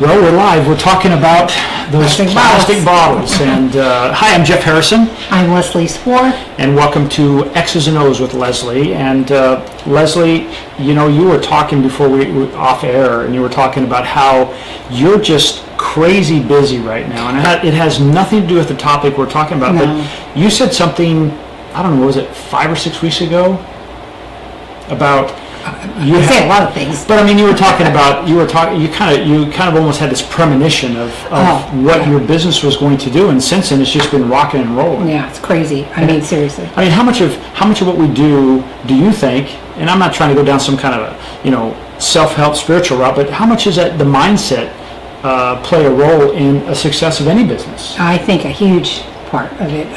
Well, we're live. We're talking about those plastic bottles. And hi, I'm Jeff Harrison. I'm Leslie Spoor. And welcome to X's and O's with Leslie. And Leslie, you know, you were talking before we were off air, and you were talking about how you're just crazy busy right now. And it has nothing to do with the topic we're talking about. No. But you said something, I don't know, was it 5 or 6 weeks ago? About... You say a lot of things, but I mean, you kind of almost had this premonition of what your business was going to do, and since then it's just been rocking and rolling. Yeah, it's crazy. I mean, seriously. I mean, how much of what we do you think? And I'm not trying to go down some kind of a self-help spiritual route, but how much is that the mindset play a role in a success of any business? I think a huge part of it.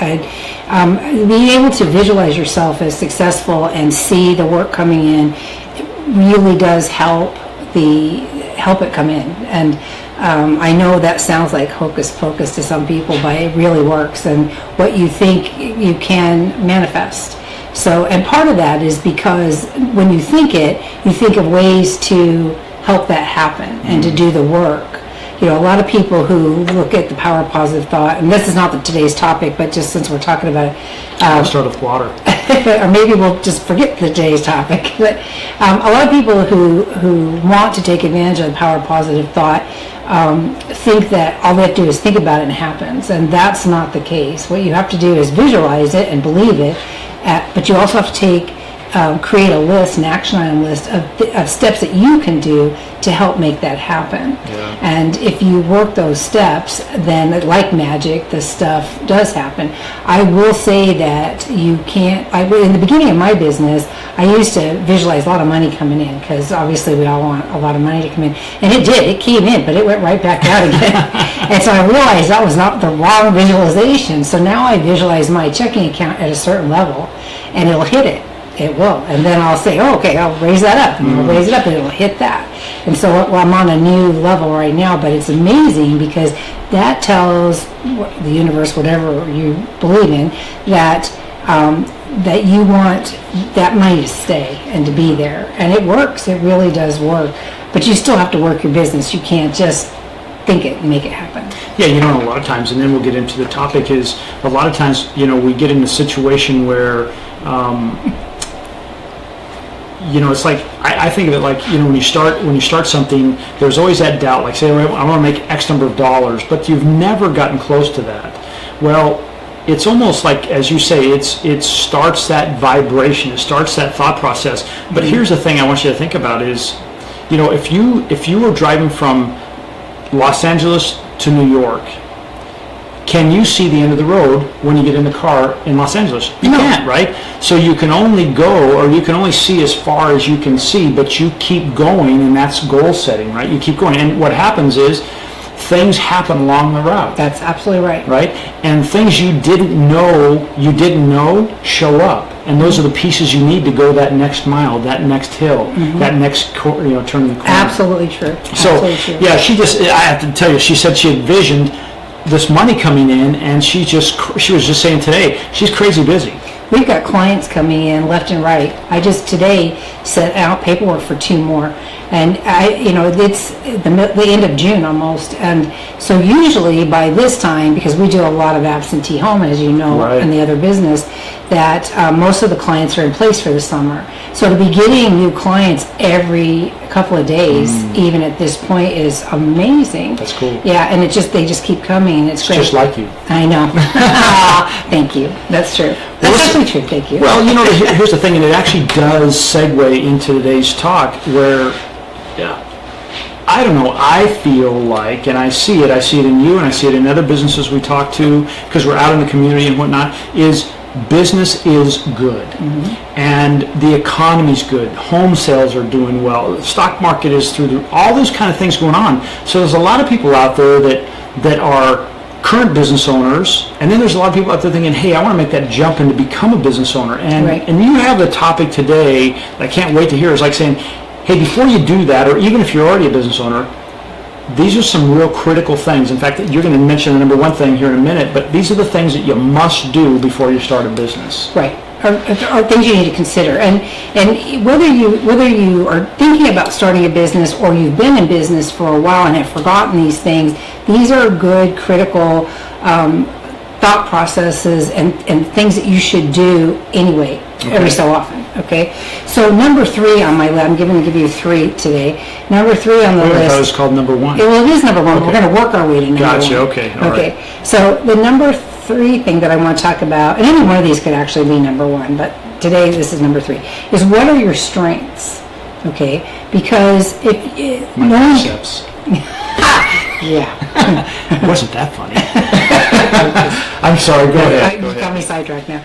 Being able to visualize yourself as successful and see the work coming in, it really does help it come in. And I know that sounds like hocus pocus to some people, but it really works. And what you think you can manifest. So, and part of that is because when you think it, you think of ways to help that happen and to do the work. You know, a lot of people who look at the power of positive thought, and this is not today's topic, but just since we're talking about it. I'll start with water. Or maybe we'll just forget today's topic. But a lot of people who want to take advantage of the power of positive thought think that all they have to do is think about it and it happens. And that's not the case. What you have to do is visualize it and believe it, but you also have to create a list, an action item list of steps that you can do to help make that happen. Yeah. And if you work those steps, then like magic, the stuff does happen. I will say that you can't, in the beginning of my business, I used to visualize a lot of money coming in, because obviously we all want a lot of money to come in. And it came in, but it went right back out again. And so I realized that was not the wrong visualization. So now I visualize my checking account at a certain level, and it'll hit it. It will. And then I'll say, okay, I'll raise that up. And I'll raise it up and it'll hit that. And so I'm on a new level right now, but it's amazing because that tells the universe, whatever you believe in, that that you want that money to stay and to be there. And it works. It really does work. But you still have to work your business. You can't just think it and make it happen. Yeah, a lot of times, and then we'll get into the topic, is a lot of times, we get in a situation where it's like I think of it like when you start something, there's always that doubt. Like, say, I want to make X number of dollars, but you've never gotten close to that. Well, it's almost like, as you say, it starts that vibration, it starts that thought process. But here's the thing I want you to think about is, if you were driving from Los Angeles to New York, can you see the end of the road when you get in the car in Los Angeles? You can't, right? So you can only go, or you can only see as far as you can see, but you keep going, and that's goal setting, right? You keep going, and what happens is things happen along the route. That's absolutely right. Right? And things you didn't know show up. And those are the pieces you need to go that next mile, that next hill, that next turn the corner. Absolutely true. So, absolutely true. Yeah, I have to tell you, she said she envisioned this money coming in, and she was just saying today, she's crazy busy. We've got clients coming in left and right. I just today sent out paperwork for 2 more, and it's the end of June almost, and so usually by this time, because we do a lot of absentee home, as you know, right, in the other business, that most of the clients are in place for the summer. So to be getting new clients every couple of days, even at this point, is amazing. That's cool. Yeah, and they just keep coming, and it's great. Just like you. I know. Thank you. That's true. That's actually true. Thank you. Well, here's the thing, and it actually does segue into today's talk, where, I don't know, I feel like, and I see it in you, and I see it in other businesses we talk to, because we're out in the community and whatnot, is business is good, and the economy's good. Home sales are doing well. The stock market is through all those kind of things going on. So there's a lot of people out there that are current business owners, and then there's a lot of people out there thinking, hey, I want to make that jump and to become a business owner. And right, and you have the topic today that I can't wait to hear. Is like saying, hey, before you do that, or even if you're already a business owner, these are some real critical things. In fact, you're going to mention the number one thing here in a minute, but these are the things that you must do before you start a business. Right. are things you need to consider. And whether you are thinking about starting a business or you've been in business for a while and have forgotten these things, these are good, critical thought processes and things that you should do anyway, every so often. Okay, so number 3 on my list, I'm going to give you 3 today. Number 3 on the list. I thought it was called number 1. Well, it is number 1. Okay. We're going to work our way to number 1. Gotcha. Okay. All right. So the number 3 thing that I want to talk about, and any one of these could actually be number 1, but today this is number 3, is what are your strengths? Okay, because if My biceps. yeah. It wasn't that funny. I'm sorry. Go ahead. You got me sidetracked now.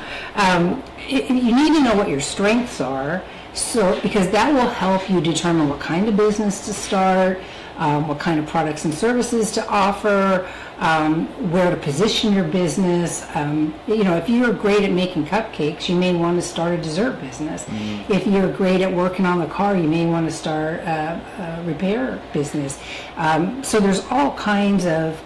You need to know what your strengths are, so because that will help you determine what kind of business to start, what kind of products and services to offer, where to position your business. If you're great at making cupcakes, you may want to start a dessert business. If you're great at working on the car, you may want to start a repair business. So there's all kinds of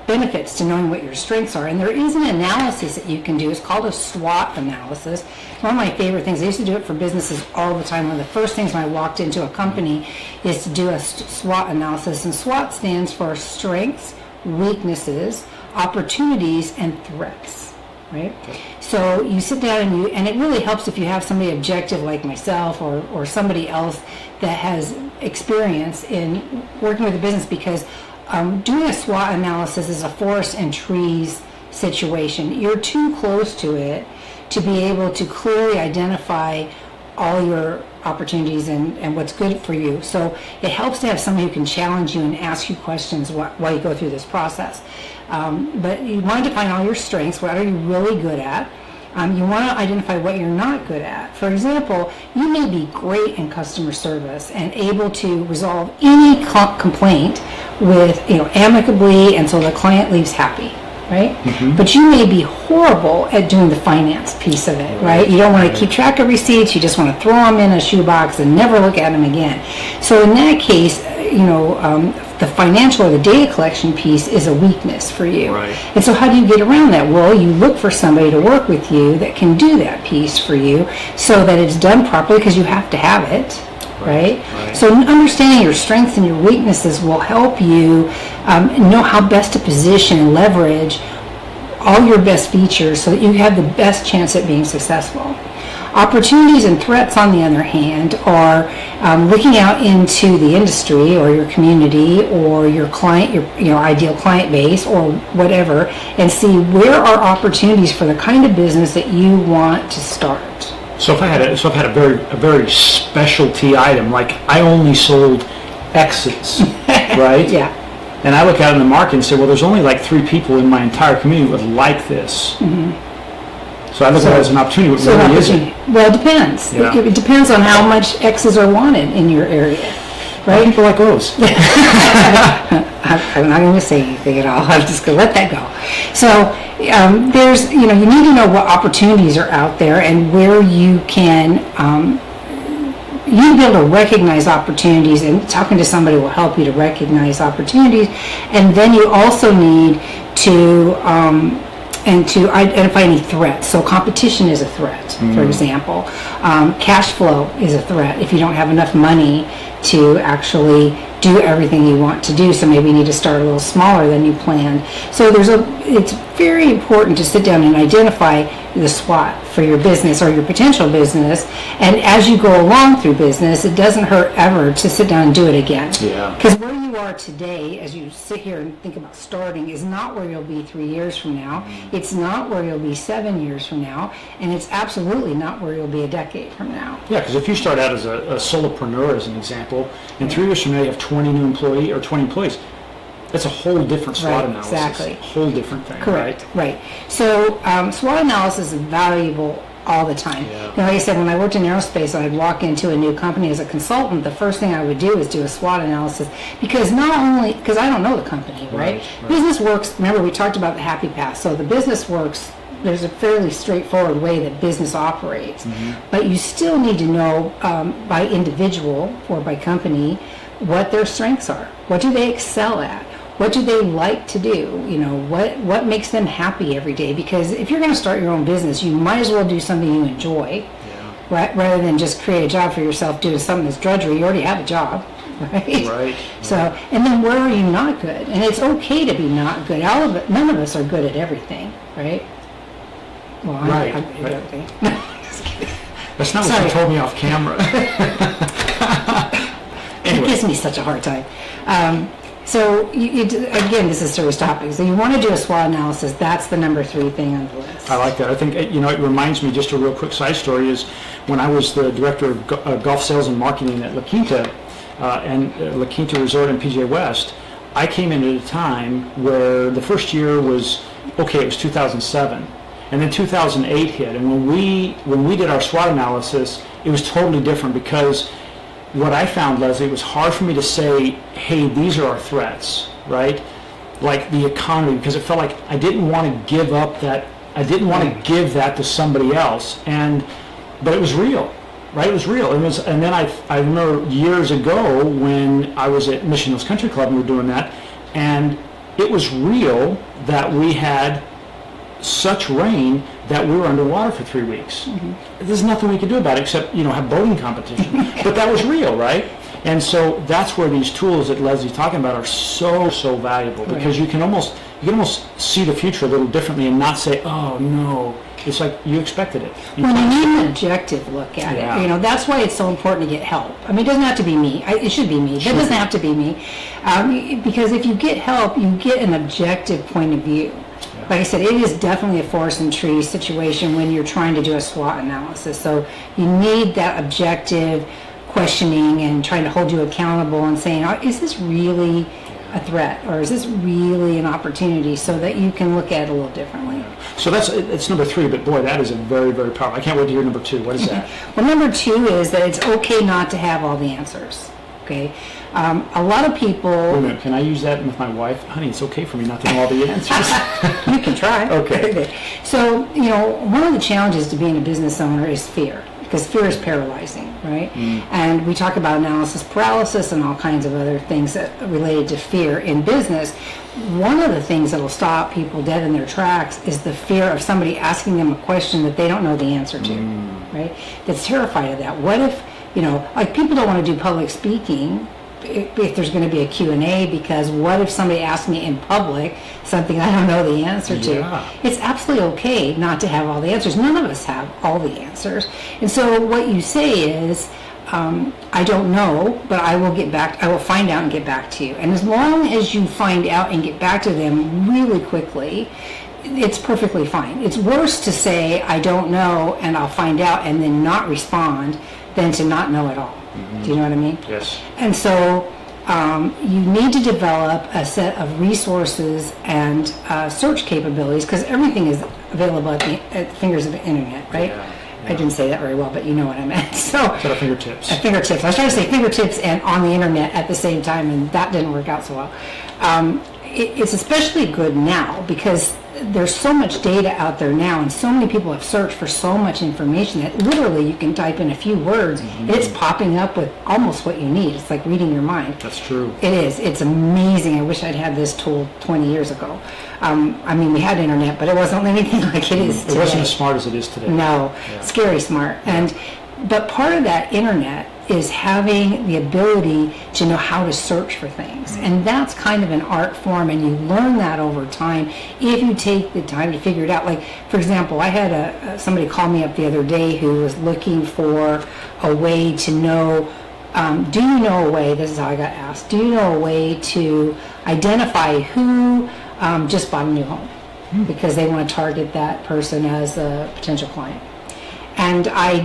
benefits to knowing what your strengths are, and there is an analysis that you can do. It's called a SWOT analysis. It's one of my favorite things. I used to do it for businesses all the time. One of the first things when I walked into a company is to do a SWOT analysis, and SWOT stands for strengths, weaknesses, opportunities, and threats. Right? So you sit down and it really helps if you have somebody objective like myself or somebody else that has experience in working with a business, because doing a SWOT analysis is a forest and trees situation. You're too close to it to be able to clearly identify all your opportunities and what's good for you. So it helps to have somebody who can challenge you and ask you questions while you go through this process. But you want to define all your strengths. What are you really good at? You want to identify what you're not good at. For example, you may be great in customer service and able to resolve any complaint with, amicably, and so the client leaves happy, right? Mm-hmm. But you may be horrible at doing the finance piece of it, right? You don't want to keep track of receipts. You just want to throw them in a shoebox and never look at them again. So in that case, the financial or the data collection piece is a weakness for you. Right. And so how do you get around that? Well, you look for somebody to work with you that can do that piece for you so that it's done properly, because you have to have it. Right? So understanding your strengths and your weaknesses will help you know how best to position and leverage all your best features so that you have the best chance at being successful. Opportunities and threats, on the other hand, are looking out into the industry or your community or your client, your ideal client base or whatever, and see where are opportunities for the kind of business that you want to start. So if I had a very specialty item, like I only sold X's, right? Yeah. And I look out in the market and say, well, there's only like 3 people in my entire community who would like this. Mm-hmm. So I look at it as an opportunity. What really isn't? Well, it depends. Yeah. It depends on how much X's are wanted in your area, right? People like those. I'm not going to say anything at all. I'm just going to let that go. So there's, you need to know what opportunities are out there and where you can. You need to be able to recognize opportunities, and talking to somebody will help you to recognize opportunities. And then you also need to identify any threats. So competition is a threat, for example. Cash flow is a threat if you don't have enough money to actually do everything you want to do. So maybe you need to start a little smaller than you planned. So it's very important to sit down and identify the SWOT for your business or your potential business. And as you go along through business, it doesn't hurt ever to sit down and do it again. Yeah. Because where you are today, as you sit here and think about starting, is not where you'll be 3 years from now. It's not where you'll be 7 years from now. And it's absolutely not where you'll be a decade from now. Yeah, because if you start out as a solopreneur, as an example, and 3 years from now you have 20 employees, that's a whole different SWOT analysis. Exactly. A whole different thing. Correct. Right. So SWOT analysis is valuable all the time. Yeah. Like I said, when I worked in aerospace, I'd walk into a new company as a consultant. The first thing I would do is do a SWOT analysis, because because I don't know the company, right? Business works. Remember, we talked about the happy path. So the business works. There's a fairly straightforward way that business operates, but you still need to know by individual or by company what their strengths are. What do they excel at? What do they like to do? You know, what makes them happy every day? Because if you're going to start your own business, you might as well do something you enjoy, right? Rather than just create a job for yourself doing something that's drudgery. You already have a job, right? Right. So, and then where are you not good? And it's okay to be not good. All of it, none of us are good at everything, right? Well, Right. Okay. That's not what Sorry. you told me off camera. It gives me such a hard time. So, again, this is a serious topic. So you want to do a SWOT analysis. That's the number 3 thing on the list. I like that. I think, you know, it reminds me, just a real quick side story, is when I was the director of golf sales and marketing at La Quinta, and La Quinta Resort in PGA West, I came in at a time where the first year was, okay, it was 2007. And then 2008 hit. And when we did our SWOT analysis, it was totally different, because what I found, Leslie, it was hard for me to say, hey, these are our threats, right? Like the economy, because it felt like I didn't want to give up that, I didn't want to give that to somebody else. But it was real, right? It was real. And then I remember years ago when I was at Mission Hills Country Club and we were doing that, and it was real that we had such rain that we were underwater for 3 weeks. There's nothing we could do about it except, you know, have boating competition. But that was real, right? And so that's where these tools that Leslie's talking about are so valuable, because you can almost see the future a little differently and not say, oh no, it's like you expected it. When you need an objective look at it, you know, that's why it's so important to get help. I mean, it doesn't have to be me. It should be me. It doesn't have to be me. Because if you get help, you get an objective point of view. Like I said, it is definitely a forest and trees situation when you're trying to do a SWOT analysis. So you need that objective questioning and trying to hold you accountable and saying, oh, is this really a threat, or is this really an opportunity, so that you can look at it a little differently. So it's number 3, but boy, that is a very powerful. I can't wait to hear number 2. What is that? Well, number 2 is that it's okay not to have all the answers. Okay, a lot of people. Wait a minute, can I use that with my wife? Honey, it's okay for me not to know all the answers. You can try. Okay. So, you know, one of the challenges to being a business owner is fear, because fear is paralyzing, right? And we talk about analysis paralysis and all kinds of other things that related to fear in business. One of the things that will stop people dead in their tracks is the fear of somebody asking them a question that they don't know the answer to, right? That's terrified of that. What if, you know, like, people don't want to do public speaking if there's going to be a Q&A, because what if somebody asks me in public something I don't know the answer to? It's absolutely okay not to have all the answers. None of us have all the answers. And so what you say is, I don't know, but I will find out and get back to you. And as long as you find out and get back to them really quickly, it's perfectly fine. It's worse to say, I don't know, and I'll find out, and then not respond, than to not know at all. Do you know what I mean? Yes. And so you need to develop a set of resources and search capabilities, because everything is available at the fingers of the internet, right? I didn't say that very well, but you know what I meant. So at our fingertips. At fingertips. I was trying to say fingertips and on the internet at the same time, and that didn't work out so well. It's especially good now, because there's so much data out there now, and so many people have searched for so much information that literally you can type in a few words and it's popping up with almost what you need. It's like reading your mind. That's true. It is. It's amazing. I wish I'd had this tool 20 years ago. I mean, we had internet, but it wasn't anything like it is today. It wasn't as smart as it is today. No, scary smart. But part of that internet is having the ability to know how to search for things. And that's kind of an art form, and you learn that over time if you take the time to figure it out. Like, for example, I had somebody call me up the other day who was looking for a way to know, do you know a way, this is how I got asked, do you know a way to identify who just bought a new home? Because they want to target that person as a potential client. And I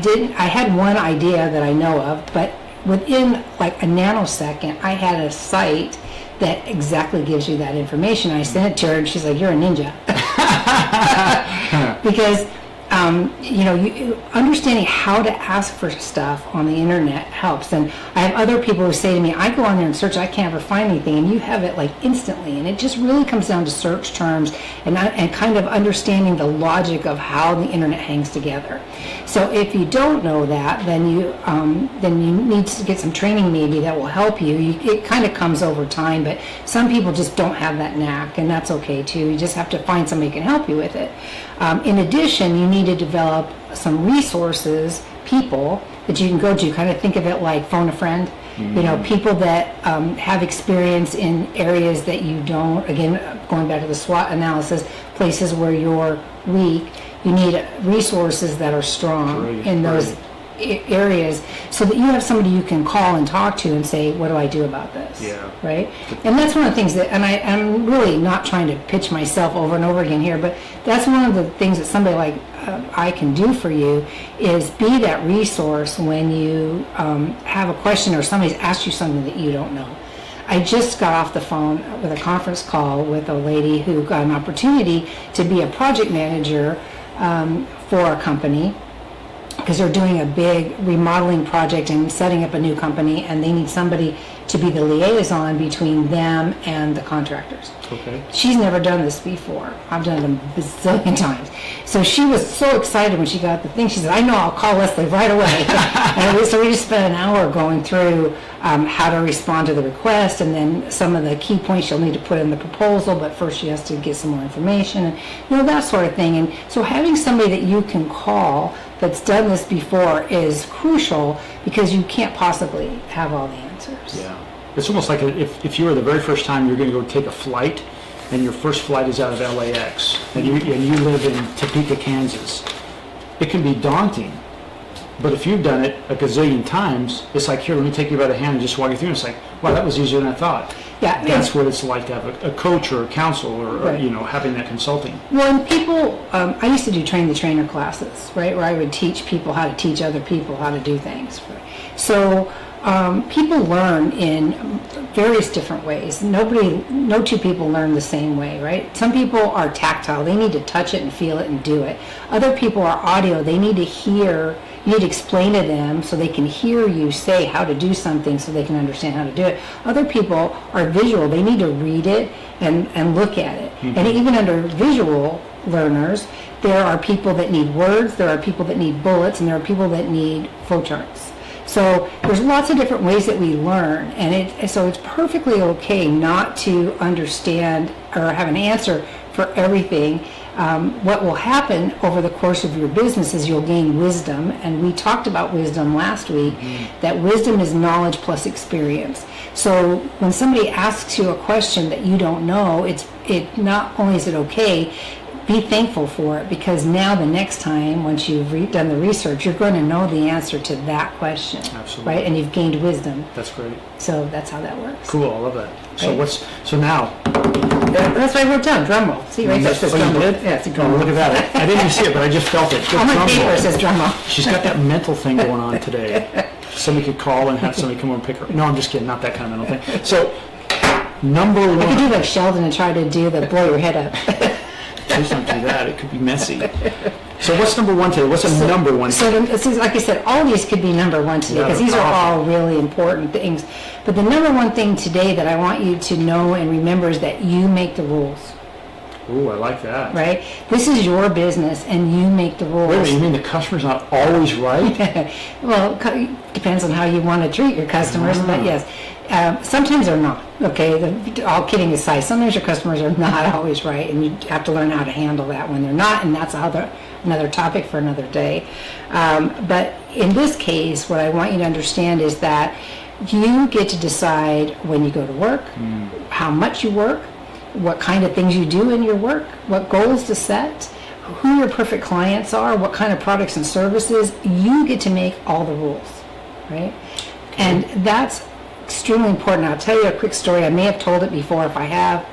had one idea that I know of, but within like a nanosecond, I had a site that exactly gives you that information. I sent it to her, and she's like, "You're a ninja," because understanding how to ask for stuff on the internet helps. And I have other people who say to me, I go on there and search, I can't ever find anything, and you have it like instantly. And it just really comes down to search terms and kind of understanding the logic of how the internet hangs together. So if you don't know that, then you need to get some training maybe that will help you. It kind of comes over time, but some people just don't have that knack, and that's okay too. You just have to find somebody who can help you with it. In addition, you need to develop some resources, people that you can go to. Kind of think of it like phone a friend. People that have experience in areas that you don't. Again, going back to the SWOT analysis, places where you're weak, you need resources that are strong in those areas, so that you have somebody you can call and talk to and say, what do I do about this? Yeah. Right? And that's one of the things that, and I'm really not trying to pitch myself over and over again here, but that's one of the things that somebody like I can do for you, is be that resource when you have a question or somebody's asked you something that you don't know. I just got off the phone with a conference call with a lady who got an opportunity to be a project manager for a company, because they're doing a big remodeling project and setting up a new company, and they need somebody to be the liaison between them and the contractors. Okay. She's never done this before. I've done it a bazillion times. So she was so excited when she got the thing. She said, I know, I'll call Leslie right away. So we just spent an hour going through how to respond to the request, and then some of the key points she'll need to put in the proposal, but first she has to get some more information, and that sort of thing. And so having somebody that you can call that's done this before is crucial, because you can't possibly have all the answers. Yeah. It's almost like if you were the very first time you're going to go take a flight, and your first flight is out of LAX, and you live in Topeka, Kansas. It can be daunting, but if you've done it a gazillion times, it's like, here, let me take you by the hand and just walk you through. And it's like, wow, that was easier than I thought. Yeah, that's what it's like to have a coach or a counsel, or having that consulting. Well, and people, I used to do train the trainer classes, right, where I would teach people how to teach other people how to do things. So people learn in various different ways. No two people learn the same way, right? Some people are tactile. They need to touch it and feel it and do it. Other people are audio. They need to hear. You need to explain to them so they can hear you say how to do something, so they can understand how to do it. Other people are visual. They need to read it and look at it. Mm-hmm. And even under visual learners, there are people that need words, there are people that need bullets, and there are people that need flowcharts. So there's lots of different ways that we learn, and so it's perfectly okay not to understand or have an answer for everything. What will happen over the course of your business is you'll gain wisdom, and we talked about wisdom last week, that wisdom is knowledge plus experience. So when somebody asks you a question that you don't know, it not only is it okay, be thankful for it, because now the next time, once you've done the research, you're going to know the answer to that question. Absolutely. Right? And you've gained wisdom. That's great. So that's how that works. Cool, I love that. Right? So now... That's what I wrote down, drum roll. See, right there says drum roll. Yeah, it's a drum roll. Look at that. I didn't even see it, but I just felt it. On my paper it says drum roll. She's got that mental thing going on today. Somebody could call and have somebody come over and pick her. No, I'm just kidding. Not that kind of mental thing. So, number one... I could do like Sheldon and try to do the blow your head up. Please don't do that. It could be messy. So what's number one today? What's number one today? So like I said, all these could be number one today, because these are all really important things. But the number one thing today that I want you to know and remember is that you make the rules. Ooh, I like that. Right? This is your business, and you make the rules. Wait a minute, you mean the customer's not always right? Well, depends on how you want to treat your customers, but yes. Sometimes they're not, okay? All kidding aside, sometimes your customers are not always right, and you have to learn how to handle that when they're not, and that's another topic for another day. But in this case, what I want you to understand is that you get to decide when you go to work, how much you work, what kind of things you do in your work, what goals to set, who your perfect clients are, what kind of products and services. You get to make all the rules, right? Okay. And that's extremely important. I'll tell you a quick story. I may have told it before. If I have,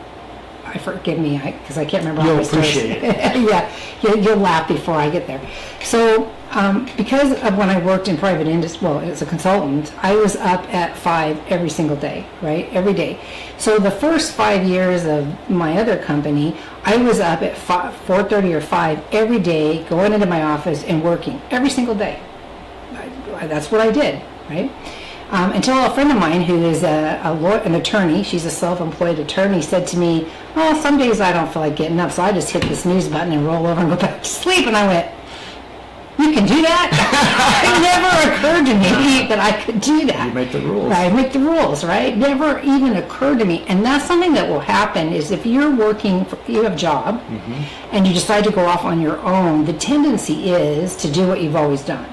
I forgive me, because I can't remember. You'll appreciate it. Yeah, you'll laugh before I get there. So, because of when I worked in private industry, well, as a consultant, I was up at 5 every single day, right? Every day. So the first 5 years of my other company, I was up at 4:30 or 5 every day, going into my office and working every single day. That's what I did, right? Until a friend of mine who is an attorney, she's a self-employed attorney, said to me, "Well, some days I don't feel like getting up, so I just hit the snooze button and roll over and go back to sleep." And I went, "You can do that?" It never occurred to me that I could do that. You make the rules. I make the rules, right? Never even occurred to me. And that's something that will happen is if you're working, you have a job, and you decide to go off on your own, the tendency is to do what you've always done.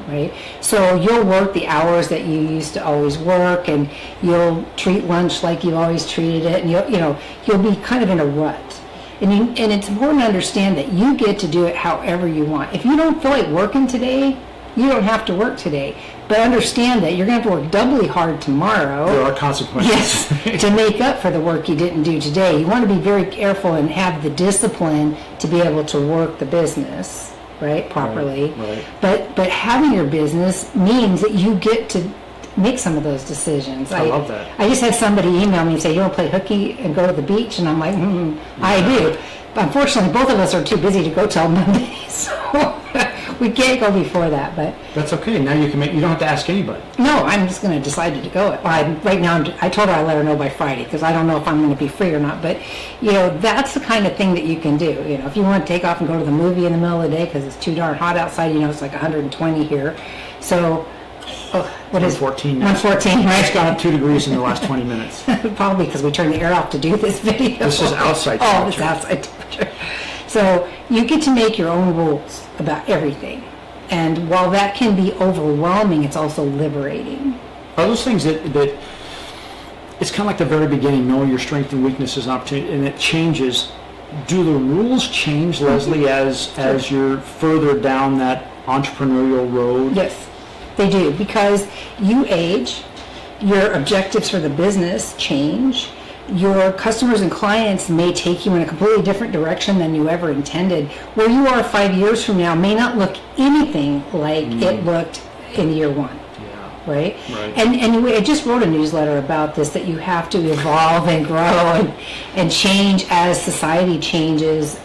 Right? So you'll work the hours that you used to always work, and you'll treat lunch like you always treated it, and you'll be kind of in a rut. And it's important to understand that you get to do it however you want. If you don't feel like working today, you don't have to work today. But understand that you're going to have to work doubly hard tomorrow. There are consequences. Yes, to make up for the work you didn't do today. You want to be very careful and have the discipline to be able to work the business, right, properly. Right. But having your business means that you get to make some of those decisions. I love that. I just had somebody email me and say, "You want to play hooky and go to the beach?" And I'm like, I do. But unfortunately, both of us are too busy to go till Monday, so we can't go before that. But that's okay. Now you don't have to ask anybody. No, I'm just going to decide to go. Right now, I told her I'd let her know by Friday because I don't know if I'm going to be free or not. But that's the kind of thing that you can do. If you want to take off and go to the movie in the middle of the day because it's too darn hot outside. It's like 120 here. So. What is 114 now. 114, right? It's gone up 2 degrees in the last 20 minutes. Probably because we turned the air off to do this video. This is outside temperature. Oh, it's outside temperature. So you get to make your own rules about everything. And while that can be overwhelming, it's also liberating. Are those things that it's kind of like the very beginning, know your strengths and weaknesses and opportunity, and it changes. Do the rules change, Leslie, as you're further down that entrepreneurial road? Yes. They do, because you age, your objectives for the business change, your customers and clients may take you in a completely different direction than you ever intended. Where you are 5 years from now may not look anything like it looked in year one. Right? And I just wrote a newsletter about this, that you have to evolve and grow and change as society changes,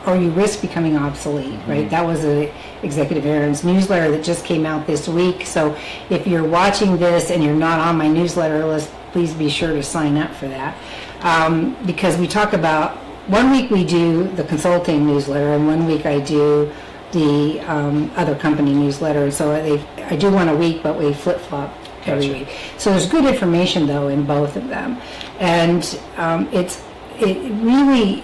or you risk becoming obsolete, right? That was a Executive Aaron's newsletter that just came out this week. So if you're watching this and you're not on my newsletter list, please be sure to sign up for that. Because we talk about, 1 week we do the consulting newsletter, and 1 week I do the other company newsletter. So I do one a week, but we flip-flop every week. So there's good information, though, in both of them. And it really,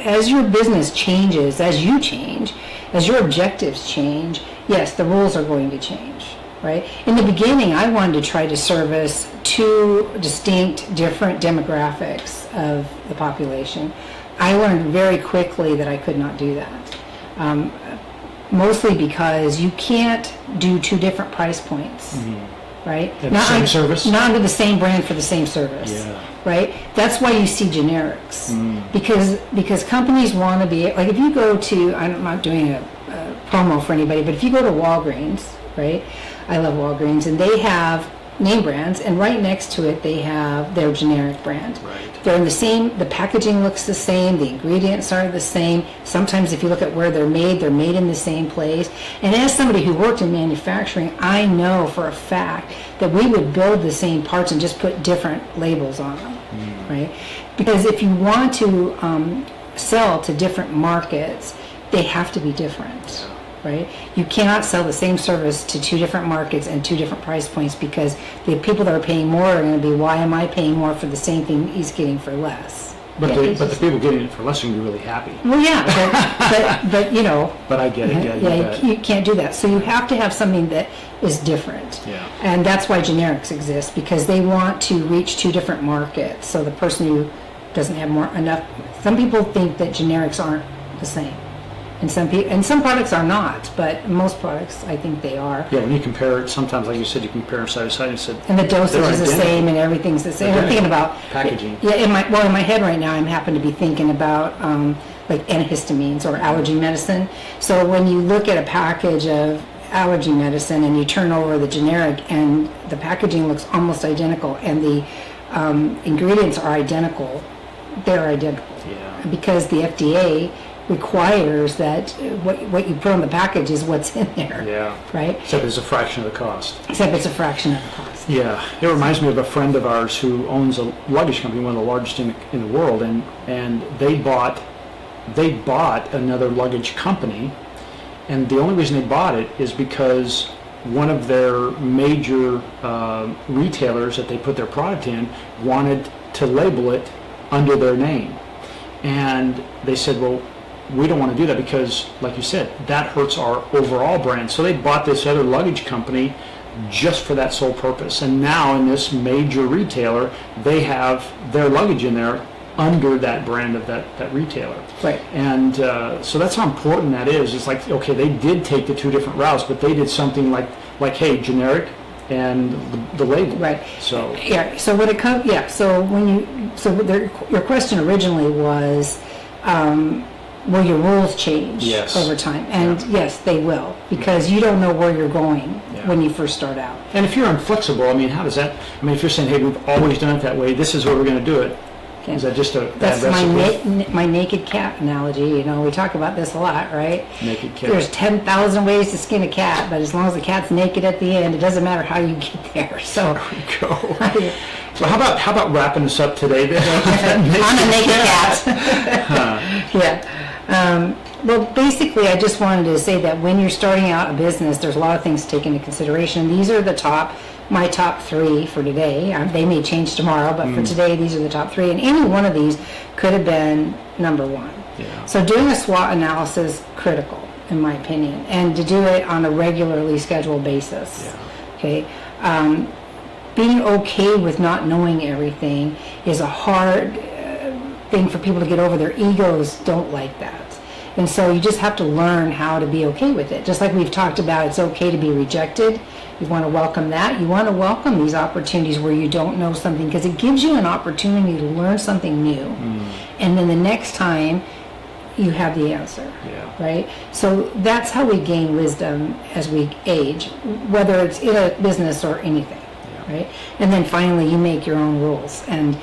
as your business changes, as you change, as your objectives change, yes, the rules are going to change, right? In the beginning, I wanted to try to service 2 distinct, different demographics of the population. I learned very quickly that I could not do that. Mostly because you can't do 2 different price points, right? Same service? Not under the same brand for the same service, right? That's why you see generics, because companies want to be, like if you go to, I'm not doing a promo for anybody, but if you go to Walgreens, right? I love Walgreens, and they have name brands, and right next to it they have their generic brand. Right. They're in the same, the packaging looks the same, the ingredients are the same. Sometimes if you look at where they're made in the same place. And as somebody who worked in manufacturing, I know for a fact that we would build the same parts and just put different labels on them, right? Because if you want to sell to different markets, they have to be different. Right? You cannot sell the same service to 2 different markets and 2 different price points, because the people that are paying more are going to be, why am I paying more for the same thing he's getting for less? But the people getting it for less are going to be really happy. Well, yeah, but But I get it. You can't do that. So you have to have something that is different. Yeah. And that's why generics exist, because they want to reach 2 different markets. So the person who doesn't have enough. Some people think that generics aren't the same. And some products are not, but most products, I think they are. Yeah, when you compare it, sometimes, like you said, you compare them side to side and said. And the dosage is the identical. same, and everything's the same. I'm thinking about packaging. Yeah, in my head right now, I'm happen to be thinking about like antihistamines or allergy medicine. So when you look at a package of allergy medicine and you turn over the generic, and the packaging looks almost identical, and the ingredients are identical, they're identical. Yeah. Because the FDA requires that what you put on the package is what's in there. Yeah. Right? Except it's a fraction of the cost. Except it's a fraction of the cost. Yeah. It reminds me of a friend of ours who owns a luggage company, one of the largest in the world, and they bought another luggage company, and the only reason they bought it is because one of their major retailers that they put their product in wanted to label it under their name. And they said, well, we don't want to do that because, like you said, that hurts our overall brand. So they bought this other luggage company just for that sole purpose. And now in this major retailer, they have their luggage in there under that brand of that retailer. Right. And so that's how important that is. It's like, okay, they did take the two different routes, but they did something like hey, generic and the label. Right. So yeah. So when it comes, So your question originally was, will your rules change over time? And yes, they will, because you don't know where you're going when you first start out. And if you're inflexible, I mean, how does that? I mean, if you're saying, hey, we've always done it that way, this is where we're going to do it. Okay. Is that just a That's my naked cat analogy. You know, we talk about this a lot, right? Naked cat. There's 10,000 ways to skin a cat, but as long as the cat's naked at the end, it doesn't matter how you get there. So there we go. So how about wrapping this up today? Then? On a naked cat. Yeah. Well, basically, I just wanted to say that when you're starting out a business, there's a lot of things to take into consideration. These are my top 3 for today. They may change tomorrow, but for today, these are the top 3. And any one of these could have been number 1. Yeah. So doing a SWOT analysis, critical, in my opinion, and to do it on a regularly scheduled basis. Yeah. Okay. Being okay with not knowing everything is a hard thing for people to get over. Their egos don't like that. And so you just have to learn how to be okay with it. Just like we've talked about, it's okay to be rejected. You want to welcome that. You want to welcome these opportunities where you don't know something, because it gives you an opportunity to learn something new. And then the next time you have the answer. Yeah. Right? So that's how we gain wisdom as we age, whether it's in a business or anything. Right? And then finally you make your own rules, and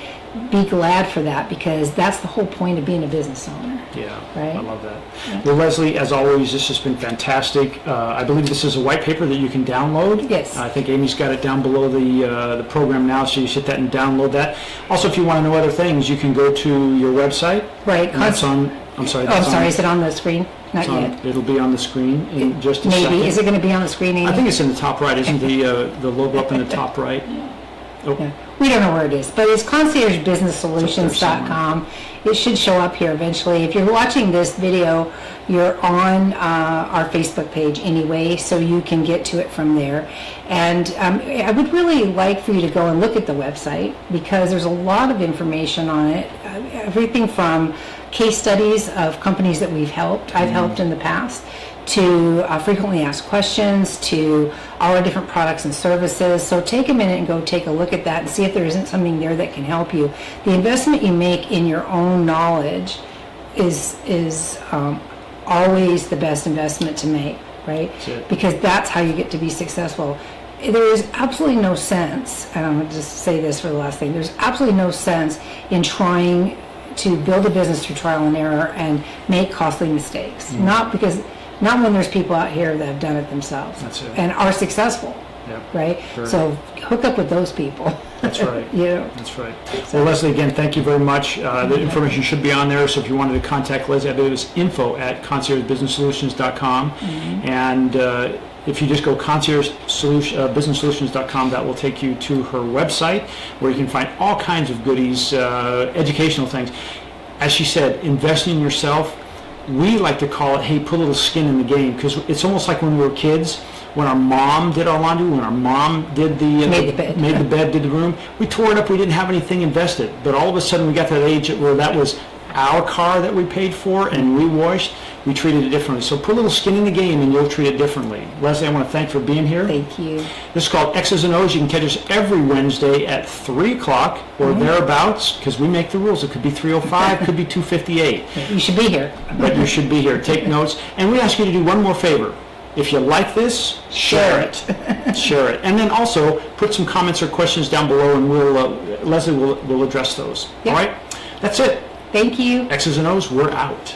be glad for that, because that's the whole point of being a business owner. Yeah, right? I love that. Yeah. Well, Leslie, as always, this has been fantastic. I believe this is a white paper that you can download. Yes. I think Amy's got it down below the program now, so you hit that and download that. Also, if you want to know other things, you can go to your website. Right. That's on. I'm sorry. Oh, I'm sorry. Is it on the screen? Not yet. It'll be on the screen in just a second. Maybe. Is it going to be on the screen, Amy? I think it's in the top right. Isn't the logo up in the top right? Oh. Yeah. We don't know where it is, but it's conciergebusinesssolutions.com. It should show up here eventually. If you're watching this video, you're on our Facebook page anyway, so you can get to it from there. And I would really like for you to go and look at the website, because there's a lot of information on it. Everything from case studies of companies that I've helped in the past, to frequently asked questions, to all our different products and services. So take a minute and go take a look at that and see if there isn't something there that can help you. The investment you make in your own knowledge is always the best investment to make, right? Because that's how you get to be successful. There is absolutely no sense, and I'm going to just say this for the last thing, there's absolutely no sense in trying to build a business through trial and error and make costly mistakes. Not when there's people out here that have done it themselves and are successful, right? Sure. So hook up with those people. That's right. That's right. So, well, Leslie, again, thank you very much. The information should be on there, so if you wanted to contact Leslie, I believe it's info@conciergebusinesssolutions.com. And if you just go conciergebusinesssolutions.com, that will take you to her website, where you can find all kinds of goodies, educational things. As she said, invest in yourself. We like to call it, hey, put a little skin in the game, because it's almost like when we were kids, when our mom did our laundry, when our mom did made the bed, did the room, we tore it up, we didn't have anything invested. But all of a sudden we got to that age where that was our car that we paid for and we washed. we treated it differently. So put a little skin in the game and you'll treat it differently. Leslie, I want to thank you for being here. Thank you. This is called X's and O's. You can catch us every Wednesday at 3 o'clock or thereabouts, because we make the rules. It could be 3:05, could be 2:58. You should be here. But you should be here. Take notes. And we ask you to do one more favor. If you like this, share it. Share it. And then also put some comments or questions down below, and Leslie will address those. Yep. All right? That's it. Thank you. X's and O's, we're out.